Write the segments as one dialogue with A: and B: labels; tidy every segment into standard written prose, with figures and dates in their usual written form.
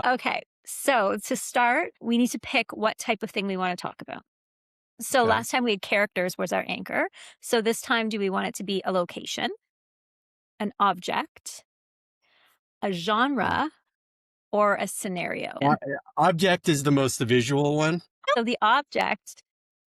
A: Okay. So to start, we need to pick what type of thing we want to talk about. So
B: Okay.
A: last time we had characters was our anchor. So this time, do we want it to be a location, an object, a
B: Mm.
A: genre, or a scenario?
B: O Object is the most the visual one.
A: So the object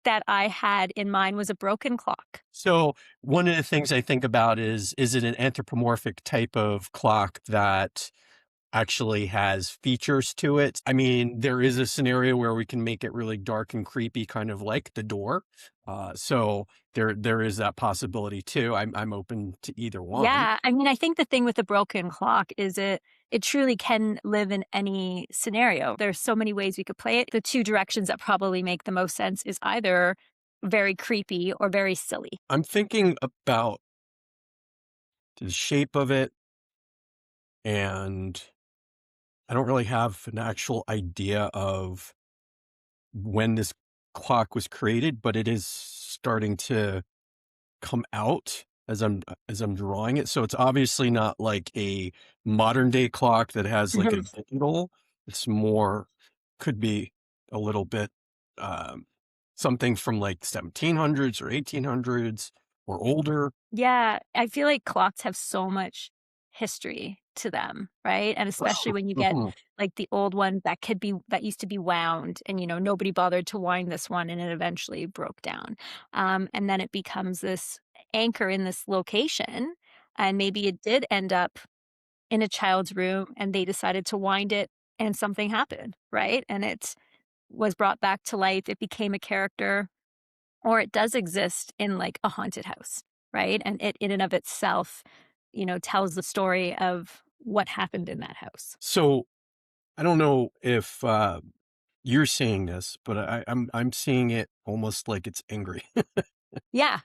A: that I had in mind was a broken clock.
B: So, one of the things I think about is it an anthropomorphic type of clock that actually has features to it? I mean, there is a scenario where we can make it really dark and creepy, kind of like The Door. So there is that possibility too. I'm open to either one.
A: Yeah, I mean, I think the thing with the broken clock is it truly can live in any scenario. There's so many ways we could play it. The two directions that probably make the most sense is either very creepy or very silly.
B: I'm thinking about the shape of it, and I don't really have an actual idea of when this clock was created, but it is starting to come out as I'm drawing it. So it's obviously not like a modern day clock that has like a
A: Mhm.
B: digital. It's more could be a little bit um, something from like 1700s or 1800s or older.
A: Yeah, I feel like clocks have so much history to them, right? And especially when you get
B: Mhm.
A: like the old ones that used to be wound and nobody bothered to wind this one and it eventually broke down. And then it becomes this anchor in this location. And maybe it did end up in a child's room and they decided to wind it and something happened, right? And it was brought back to life. It became a character or it does exist in like a haunted house, right? And it in and of itself, tells the story of what happened in that house.
B: So I don't know if you're seeing this, but I'm seeing it almost like it's angry.
A: Yeah,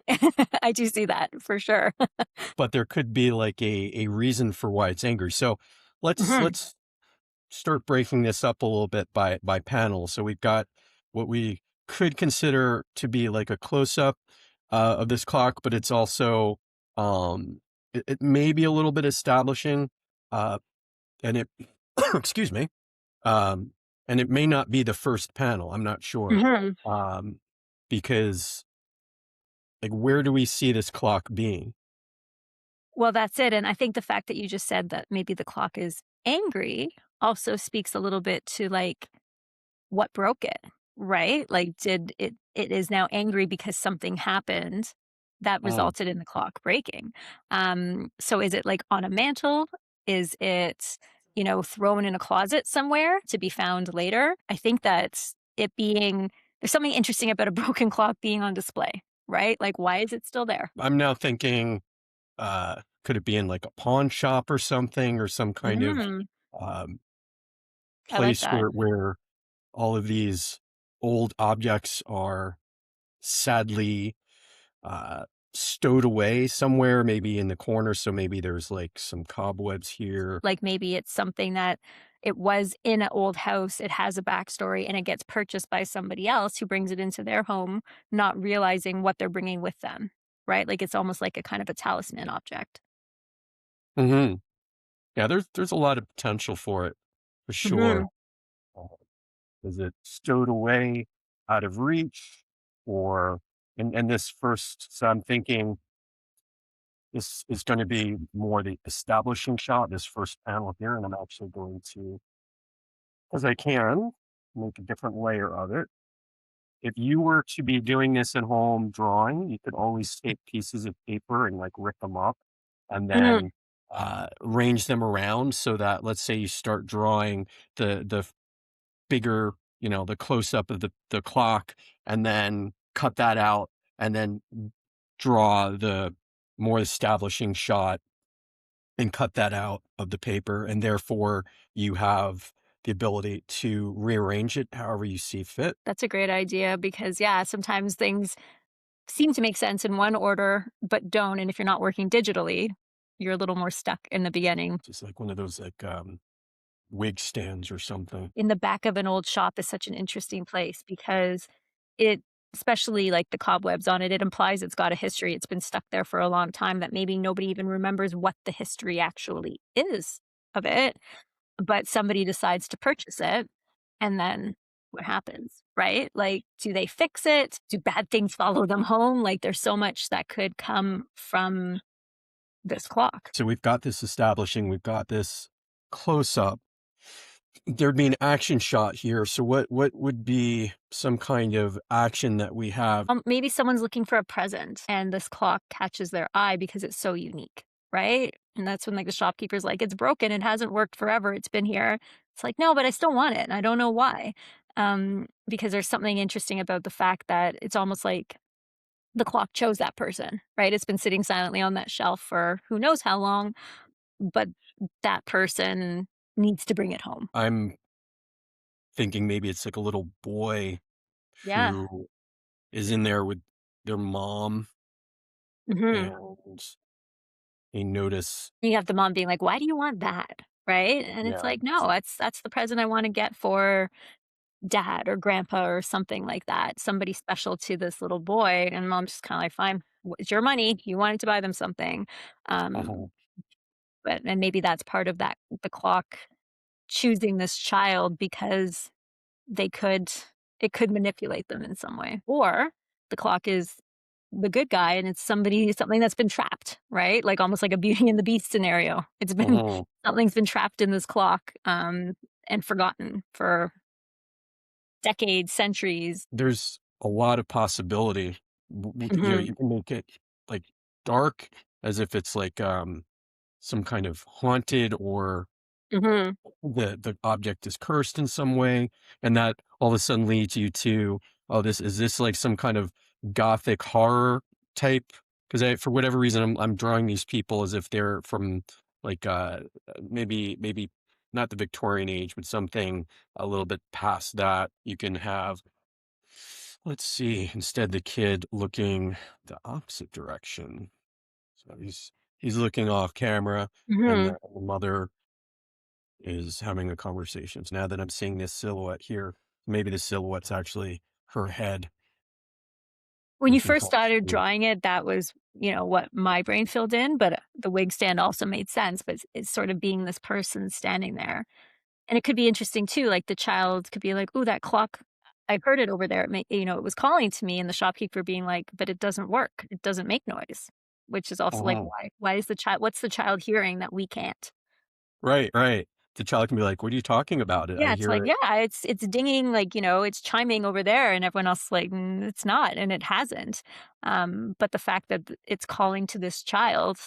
A: I do see that for sure.
B: But there could be like a reason for why it's angry. So
A: Mhm.
B: let's start breaking this up a little bit by panel. So we've got what we could consider to be like a close up of this clock, but it's also it may be a little bit establishing, uh, and it excuse me, um, and it may not be the first panel. I'm not sure,
A: Mhm.
B: um, because like where do we see this clock being?
A: Well, that's it, and I think the fact that you just said that maybe the clock is angry also speaks a little bit to, like, what broke it, right? Like, did it is now angry because something happened that
B: Mm.
A: resulted in the clock breaking. So is it, like, on a mantle? Is it, thrown in a closet somewhere to be found later? I think that it being there's something interesting about a broken clock being on display, right? Like, why is it still there?
B: I'm now thinking, could it be in like a pawn shop or something, or some kind of
A: Mm,
B: um,
A: I like
B: place
A: that.
B: where all of these old objects are sadly uh, stowed away somewhere, maybe in the corner. So maybe there's like some cobwebs here.
A: Like, maybe it's something that it was in an old house, it has a backstory, and it gets purchased by somebody else who brings it into their home, not realizing what they're bringing with them, right? Like, it's almost like a kind of a talisman object.
B: Hmm. Yeah, there's a lot of potential for it for sure.
A: Mhm.
B: Uh, Is it stowed away out of reach, or and this first? So I'm thinking this is going to be more the establishing shot, this first panel here, and I'm actually going to, as I can, make a different layer of it. If you were to be doing this at home drawing, you could always take pieces of paper and like rip them up and
A: Mhm.
B: then arrange them around so that, let's say you start drawing the bigger, the close up of the clock, and then cut that out, and then draw the more establishing shot and cut that out of the paper, and therefore you have the ability to rearrange it however you see fit.
A: That's a great idea because, yeah, sometimes things seem to make sense in one order, but don't, and if you're not working digitally, you're a little more stuck in the beginning.
B: Just like one of those like wig stands or something.
A: In the back of an old shop is such an interesting place because it especially like the cobwebs on it, it implies it's got a history. It's been stuck there for a long time that maybe nobody even remembers what the history actually is of it. but somebody decides to purchase it, and then what happens, right? Like, do they fix it? Do bad things follow them home? Like, there's so much that could come from this clock.
B: So we've got this establishing, we've got this close up. There'd be an action shot here. So what would be some kind of action that we have?
A: Maybe someone's looking for a present and this clock catches their eye because it's so unique, right? And that's when like the shopkeeper's like, it's broken, it hasn't worked forever, it's been here. It's like, no, but I still want it, and I don't know why. Because there's something interesting about the fact that it's almost like the clock chose that person, right? It's been sitting silently on that shelf for who knows how long, but that person needs to bring it home.
B: I'm thinking maybe it's like a little boy
A: Yeah.
B: who is in there with their mom
A: Mhm.
B: and they notice,
A: You have the mom being like, "Why do you want that?" Right? And it's
B: yeah,
A: like, "No, that's the present I wanna get for dad or grandpa or something like that, somebody special to this little boy," and mom's just kinda like, "Fine, it's your money, you wanted to buy them something." Um,
B: mhm,
A: but and maybe that's part of that the clock choosing this child because they could it could manipulate them in some way, or the clock is the good guy and it's something that's been trapped, right? Like, almost like a Beauty and the Beast scenario. It's been
B: mhm.
A: something's been trapped in this clock, and forgotten for decades, centuries.
B: There's a lot of possibility.
A: Mhm,
B: You can make it like dark as if it's like some kind of haunted or
A: mhm.
B: the object is cursed in some way, and that all of a sudden leads you to, "Oh, this is this like some kind of gothic horror type?" Because for whatever reason, I'm drawing these people as if they're from like, maybe not the Victorian age, but something a little bit past that. You can have, let's see, instead the kid looking the opposite direction. So he's looking off camera, and
A: Mhm.
B: the mother is having a conversation. So now that I'm seeing this silhouette here, maybe the silhouette's actually her head
A: When you
B: looking
A: first
B: towards
A: started
B: me.
A: drawing it, that was, what my brain filled in, but, the wig stand also made sense, but it's sort of being this person standing there. And it could be interesting too, like, the child could be like, "Ooh, that clock, I heard it over there. It was calling to me," and the shopkeeper being like, "But it doesn't work. It doesn't make noise." Which is also like,
B: Mhm.
A: why is the child what's the child hearing that we can't?
B: Right, right. The child can be like, "What are you talking about? I
A: Yeah, it's
B: hear
A: like,
B: it."
A: yeah, it's dinging, like, it's chiming over there, and everyone else is like, "Mm, it's not," and it hasn't. But the fact that it's calling to this child,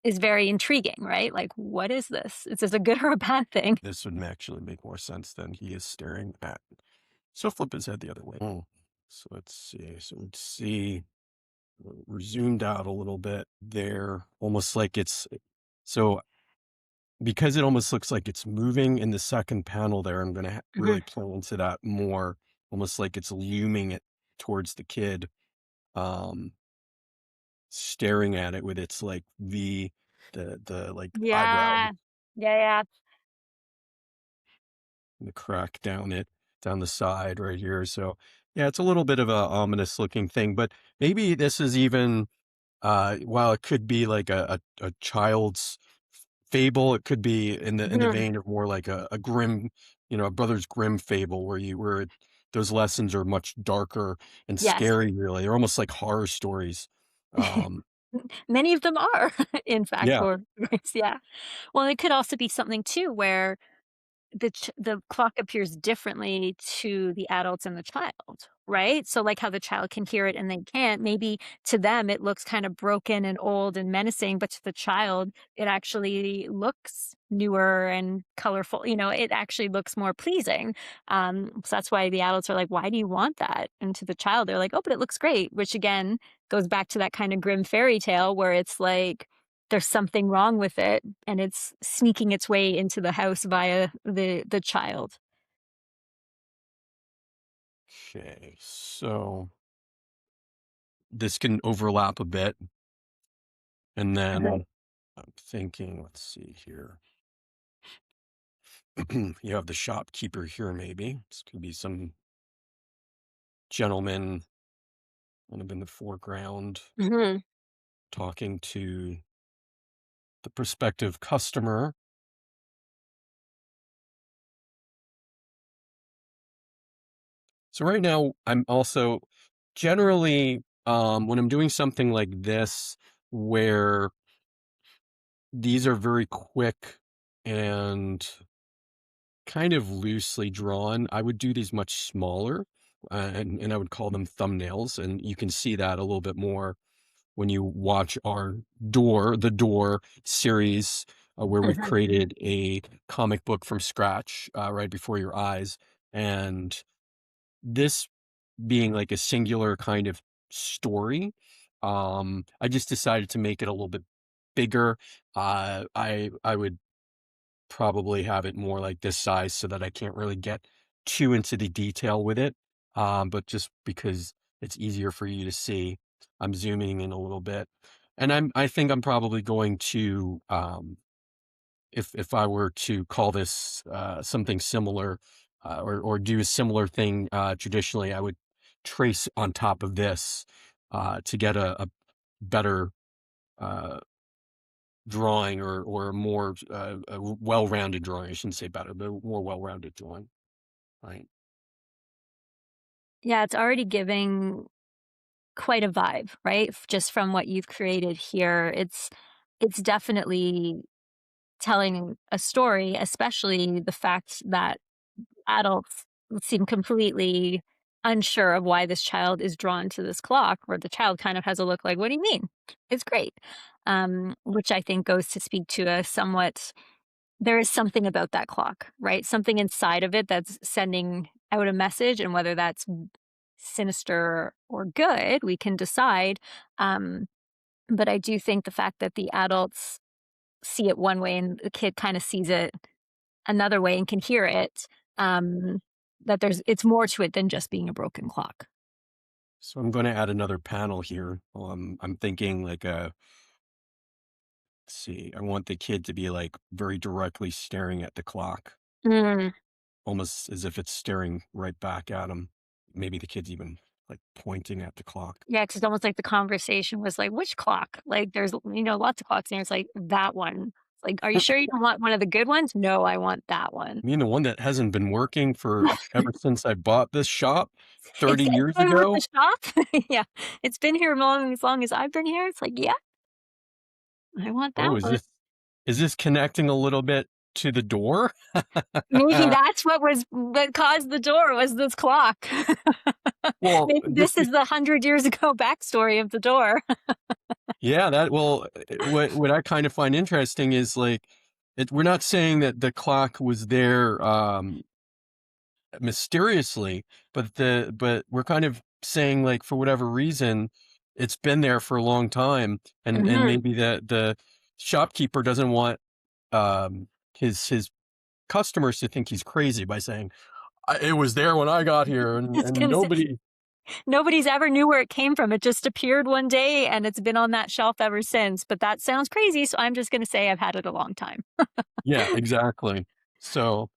A: is very intriguing, right? Like, what is this? Is this a good or a bad thing?
B: This would actually make more sense than he is staring at. So flip his head the other way. So let's see. So let's see. We're zoomed out a little bit there, almost like it's so because it almost looks like it's moving in the second panel there. I'm gonna
A: Mhm.
B: really play into that more, almost like it's looming it towards the kid, um, staring at it with its like the like eyebrow,
A: Yeah. Yeah, yeah.
B: the crack down the side right here. So yeah, it's a little bit of a ominous looking thing, but maybe this is even while it could be like a child's fable, it could be in the
A: Mhm.
B: vein of more like a grim, a Brothers Grimm fable those lessons are much darker and
A: Yes.
B: scary, really. They're almost like horror stories. Um,
A: Many of them are, in fact,
B: yeah,
A: or yeah. Well, it could also be something too where the clock appears differently to the adults and the child, right? So, like how the child can hear it and they can't, maybe to them it looks kind of broken and old and menacing, but to the child, it actually looks newer and colorful. It actually looks more pleasing. So that's why the adults are like, "Why do you want that?" And to the child, they're like, "Oh, but it looks great," which again goes back to that kind of grim fairy tale where it's like, there's something wrong with it, and it's sneaking its way into the house via the child.
B: okay, so this can overlap a bit, and
A: Mhm,
B: then I'm thinking, let's see here. You have the shopkeeper here, maybe. This could be some gentleman kind of in the foreground
A: mhm.
B: talking to the prospective customer. So right now, I'm also generally, when I'm doing something like this, where these are very quick and kind of loosely drawn, I would do these much smaller, and I would call them thumbnails, and you can see that a little bit more when you watch our The Door series, where we've
A: Mhm.
B: created a comic book from scratch, right before your eyes. And this being like a singular kind of story, I just decided to make it a little bit bigger. I would probably have it more like this size so that I can't really get too into the detail with it. But just because it's easier for you to see, I'm zooming in a little bit. And I think I'm probably going to, if I were to call this something similar, or do a similar thing traditionally, I would trace on top of this to get a better uh, drawing, or more a well-rounded drawing. I shouldn't say better, but a more well-rounded drawing, right?
A: Yeah, it's already giving quite a vibe, right? Just from what you've created here. It's definitely telling a story, especially the fact that adults seem completely unsure of why this child is drawn to this clock, where the child kind of has a look like, "What do you mean?" It's great. Which I think goes to speak to a somewhat there is something about that clock, right? Something inside of it that's sending out a message, and whether that's sinister or good, we can decide. Um, but I do think the fact that the adults see it one way and the kid kind of sees it another way and can hear it, um, that it's more to it than just being a broken clock.
B: So I'm going to add another panel here. I'm thinking like let's see, I want the kid to be like very directly staring at the clock,
A: Mm.
B: almost as if it's staring right back at him. Maybe the kid's even like pointing at the clock.
A: Yeah, 'cause it's almost like the conversation was like, "Which clock?" Like, there's, lots of clocks, and it's like, "That one." Like, "Are you sure you don't want one of the good ones?" "No, I want that one."
B: I mean, the one that hasn't been working for ever since I bought this shop 30
A: It's
B: years
A: been with the
B: ago.
A: shop. Yeah. "It's been here long as I've been here." It's like, "Yeah, I want that
B: Oh,
A: one."
B: is this connecting a little bit to the door?
A: Maybe that's what caused the door was this clock.
B: Well,
A: Maybe this is the 100 years ago backstory of the door.
B: yeah, what I kind of find interesting is like we're not saying that the clock was there mysteriously, but we're kind of saying like for whatever reason it's been there for a long time, and
A: Mhm.
B: maybe the shopkeeper doesn't want his customers to think he's crazy by saying, It was there when I got here,
A: Just
B: and
A: gonna say
B: nobody."
A: nobody's ever knew where it came from. It just appeared one day and it's been on that shelf ever since, but that sounds crazy, so I'm just gonna say I've had it a long time.
B: Yeah, exactly. So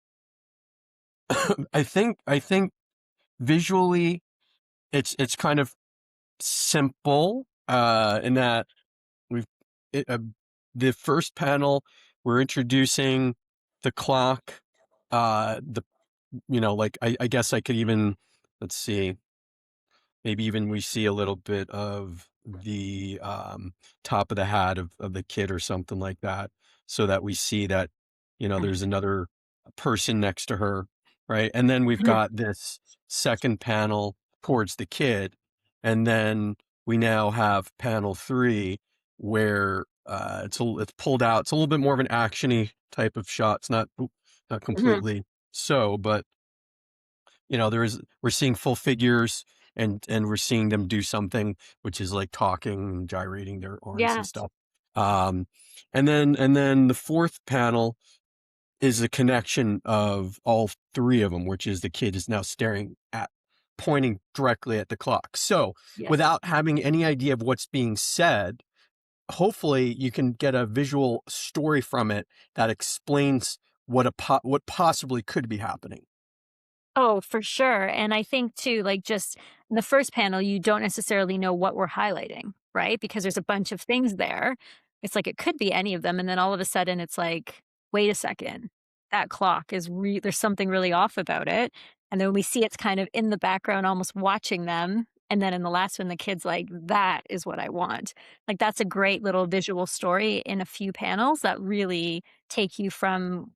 B: I think visually it's kind of simple, in that we've it, the first panel, we're introducing the clock, the like I guess I could even, let's see, maybe even we see a little bit of the top of the hat of the kid or something like that, so that we see that there's another person next to her, right? And then we've
A: Mhm,
B: got this second panel towards the kid, and then we now have panel three, where it's pulled out. It's a little bit more of an actiony type of shot. It's not
A: mhm.
B: completely so, but we're seeing full figures, and we're seeing them do something, which is like talking and gyrating their arms and
A: Yes.
B: stuff. Um, and then the fourth panel is a connection of all three of them, which is the kid is now pointing directly at the clock. So
A: Yes.
B: without having any idea of what's being said, hopefully you can get a visual story from it that explains what possibly could be happening.
A: Oh, for sure, and I think too, like, just in the first panel, you don't necessarily know what we're highlighting, right? Because there's a bunch of things there. It's like it could be any of them, and then all of a sudden it's like, "Wait a second, that clock is there's something really off about it," And then we see it's kind of in the background, almost watching them. And then in the last one, the kid's like, that is what I want. Like, that's a great little visual story in a few panels that really take you from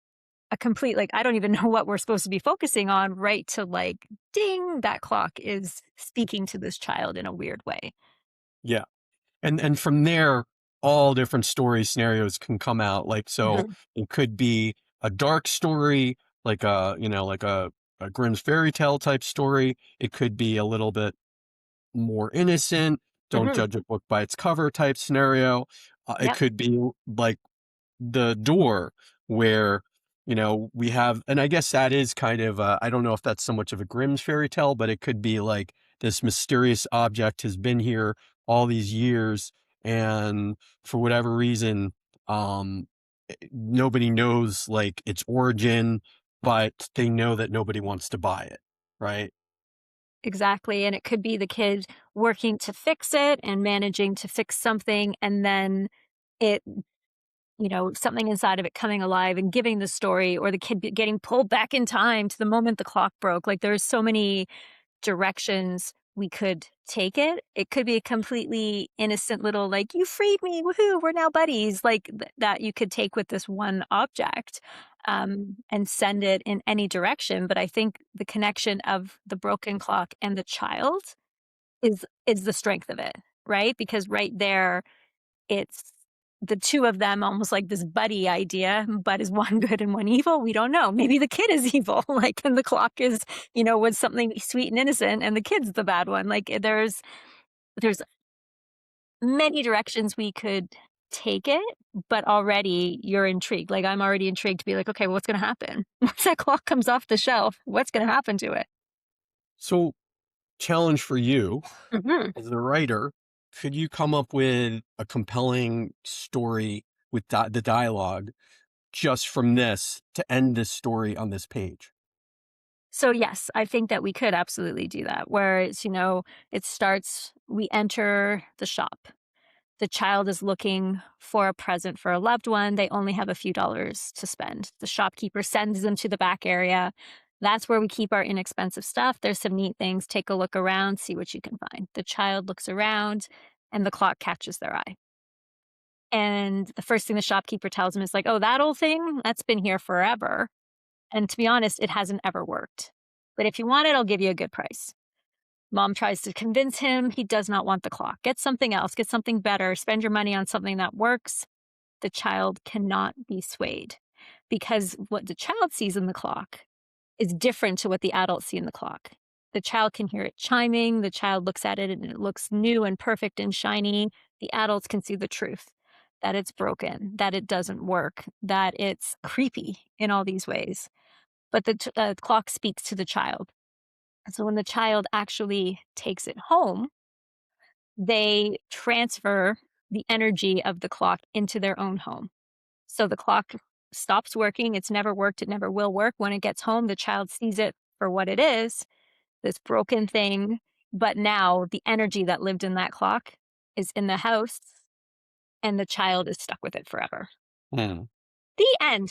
A: a complete, like, I don't even know what we're supposed to be focusing on, right to like, ding, that clock is speaking to this child in a weird way.
B: Yeah. And from there, all different story scenarios can come out. Like, so
A: Mhm.
B: it could be a dark story, like a Grimm's fairy tale type story. It could be a little bit more innocent, don't
A: Mhm.
B: judge a book by its cover type scenario. It
A: Yep.
B: could be like the door where, we have, and I guess that is kind of, I don't know if that's so much of a Grimm's fairy tale, but it could be like this mysterious object has been here all these years, and for whatever reason, nobody knows like its origin, but they know that nobody wants to buy it, right?
A: Exactly, and it could be the kid working to fix it and managing to fix something, and then it something inside of it coming alive and giving the story, or the kid getting pulled back in time to the moment the clock broke. Like, there's so many directions we could take it. It could be a completely innocent little, like, "You freed me, woohoo, we're now buddies," like, that you could take with this one object, and send it in any direction, but I think the connection of the broken clock and the child is the strength of it, right? Because right there, it's the 2 of them almost like this buddy idea, but is one good and one evil? We don't know. Maybe the kid is evil, like, and the clock is, was something sweet and innocent, and the kid's the bad one. Like, there's many directions we could take it, but already you're intrigued. Like, I'm already intrigued to be like, "Okay, what's gonna happen? Once that clock comes off the shelf, what's gonna happen to it?"
B: So, challenge for you
A: Mhm.
B: as a writer, could you come up with a compelling story with the dialogue just from this to end this story on this page?
A: So, yes, I think that we could absolutely do that, where it starts we enter the shop. The child is looking for a present for a loved one. They only have a few dollars to spend. The shopkeeper sends them to the back area. That's where we keep our inexpensive stuff. There's some neat things. Take a look around, see what you can find. The child looks around, and the clock catches their eye. And the first thing the shopkeeper tells him is like, "Oh, that old thing? That's been here forever. And to be honest, it hasn't ever worked. But if you want it, I'll give you a good price." Mom tries to convince him he does not want the clock. Get something else, get something better, spend your money on something that works. The child cannot be swayed because what the child sees in the clock is different to what the adults see in the clock. The child can hear it chiming, the child looks at it and it looks new and perfect and shiny. The adults can see the truth, that it's broken, that it doesn't work, that it's creepy in all these ways. But the clock speaks to the child. And so when the child actually takes it home, they transfer the energy of the clock into their own home. So the clock stops working. It's never worked. It never will work. When it gets home, the child sees it for what it is, this broken thing. But now the energy that lived in that clock is in the house, and the child is stuck with it forever.
B: Hmm.
A: The end.